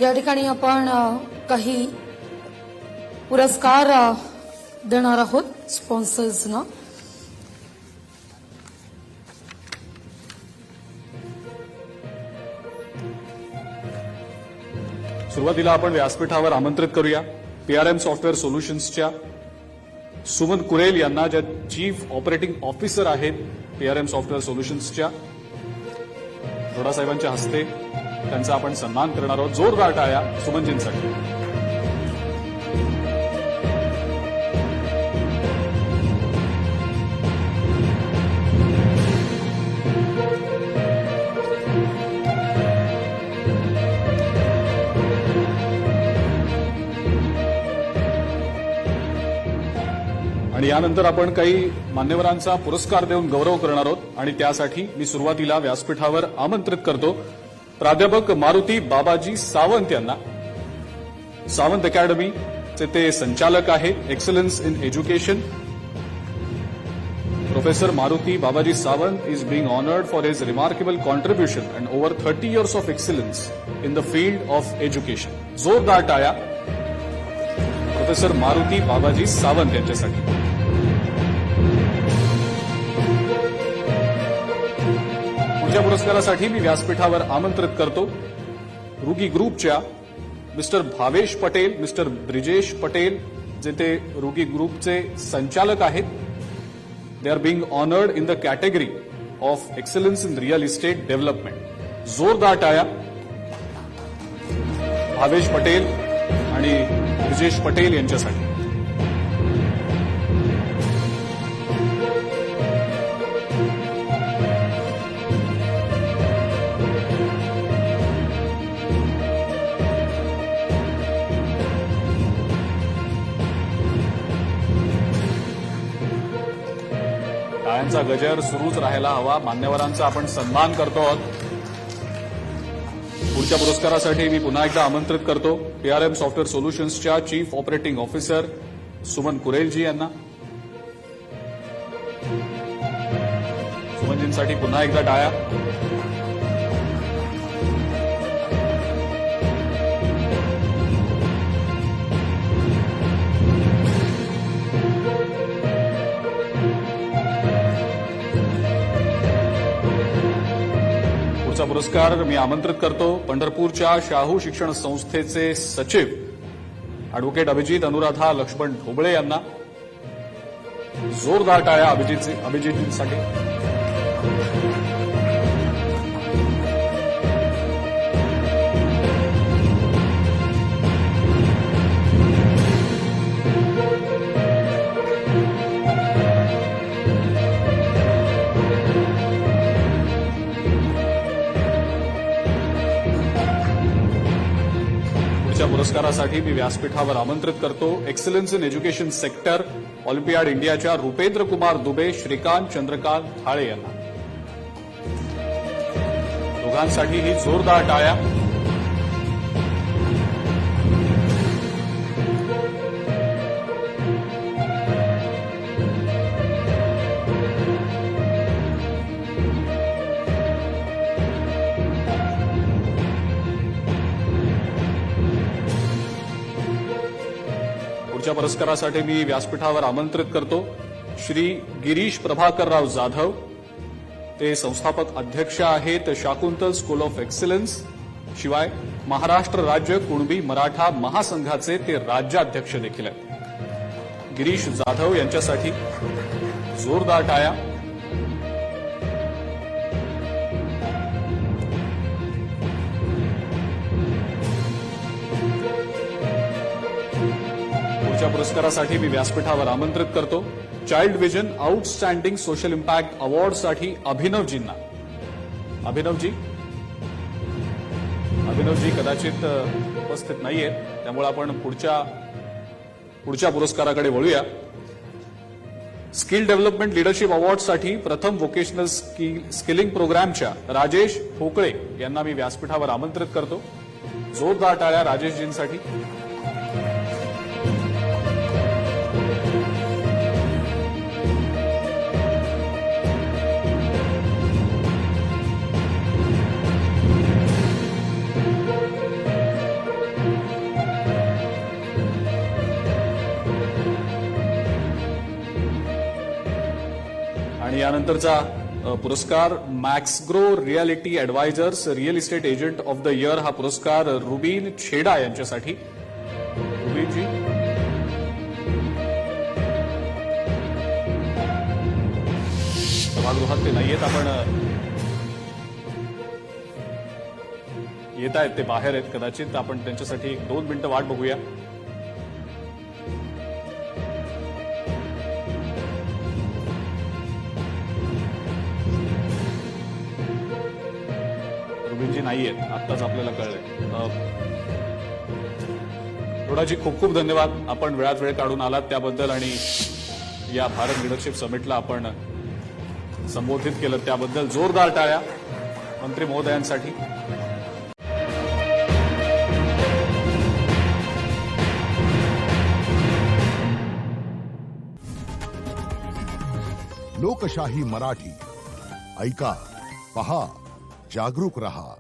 या ठिकाणी आपण काही पुरस्कार देणार आहोत स्पॉन्सर्सना। सुरुवातीला आपण व्यासपीठावर आमंत्रित करूया पीआरएम सॉफ्टवेअर सोल्युशन्सच्या सुमन कुरेल यांना, ज्या चीफ ऑपरेटिंग ऑफिसर आहेत पीआरएम सॉफ्टवेअर सोल्युशन्सच्या। रोडा साहेबांच्या हस्ते त्यांचा आपण सन्मान करणार आहोत। जोरदार टाळ्या सुमनजींसाठी। आणि यानंतर आपण काही मान्यवरांचा पुरस्कार देऊन गौरव करणार आहोत आणि त्यासाठी मी सुरुवातीला व्यासपीठावर आमंत्रित करतो प्राध्यापक मारुती बाबाजी सावंत यांना। सावंत अकॅडमीचे ते संचालक आहेत, excellence in education. Professor Maruti Babaji Sawant is being honored for his remarkable contribution and over 30 years of excellence in the field of education. जोरदार टाळ्या प्रोफेसर मारुती बाबाजी सावंत यांच्यासाठी। पुढच्या पुरस्कारासाठी मी व्यासपीठावर आमंत्रित करतो रुगी ग्रुपच्या मिस्टर भावेश पटेल, मिस्टर ब्रिजेश पटेल, जे ते रुगी ग्रुपचे संचालक आहेत। They are being honoured in the category of excellence in real estate development. जोरदार टाळ्या भावेश पटेल आणि ब्रिजेश पटेल यांच्यासाठी। टाळ्यांचा गजर सुरूच राहायला हवा। मान्यवरांचा आपण सन्मान करतो आहोत। पुढच्या पुरस्कारासाठी मी पुन्हा एकदा आमंत्रित करतो पीआरएम सॉफ्टवेअर सोल्युशन्सच्या chief operating officer Suman Kurelji यांना। सुमनजींसाठी पुन्हा एकदा टाळ्या। पुढचा पुरस्कार मी आमंत्रित करतो पंढरपूरच्या शाहू शिक्षण संस्थेचे सचिव अॅडव्होकेट अभिजित अनुराधा लक्ष्मण ढोबळे यांना। जोरदार टाळ्या अभिजितसाठी। पुरस्कारासाठी मी व्यासपीठावर आमंत्रित करतो excellence in education sector Olympiad इंडियाच्या रुपेंद्र कुमार दुबे, श्रीकांत चंद्रकांत थाळे यांना। दोघांसाठीही जोरदार टाळ्या। पुढच्या पुरस्कारासाठी मी व्यासपीठावर आमंत्रित करतो श्री गिरीश प्रभाकरराव जाधव। ते संस्थापक अध्यक्ष आहेत शाकुंतल स्कूल ऑफ एक्सलन्स, शिवाय महाराष्ट्र राज्य कुणबी मराठा महासंघाचे ते राज्याध्यक्ष देखील आहेत। गिरीश जाधव यांच्यासाठी जोरदार टाळ्या। पुरस्कारासाठी मी व्यासपीठावर आमंत्रित करतो child vision outstanding social impact अवॉर्डसाठी अभिनवजींना। अभिनवजी कदाचित उपस्थित नाहीयेत, त्यामुळे आपण पुढच्या पुरस्काराकडे वळूया। स्किल डेव्हलपमेंट लीडरशिप अवॉर्डसाठी प्रथम व्होकेशनल स्किलिंग प्रोग्रामच्या राजेश ठोकळे यांना मी व्यासपीठावर आमंत्रित करतो। जोरदार टाळ्या राजेशजींसाठी। त्यानंतरचा पुरस्कार Maxgrow realty advisors real estate agent of the year हा पुरस्कार रुबीन छेडा यांच्यासाठी. रुबीनजी सभागृहात ते नाहीयेत, आपण येत आहेत, ते बाहेर आहेत कदाचित. आपण त्यांच्यासाठी 2 मिनिटं वाट बघूया. रुबीनजी नाहीयेत, आत्ताच आपल्याला कळलंय. थोडाजी खूप खूप धन्यवाद, आपण वेळात वेळ काढून आलात त्याबद्दल आणि या भारत लीडरशिप समिटला आपण संबोधित केलं त्याबद्दल. जोरदार टाळ्या मंत्री महोदयांसाठी. लोकशाही मराठी ऐका, पहा, जागरूक रहा.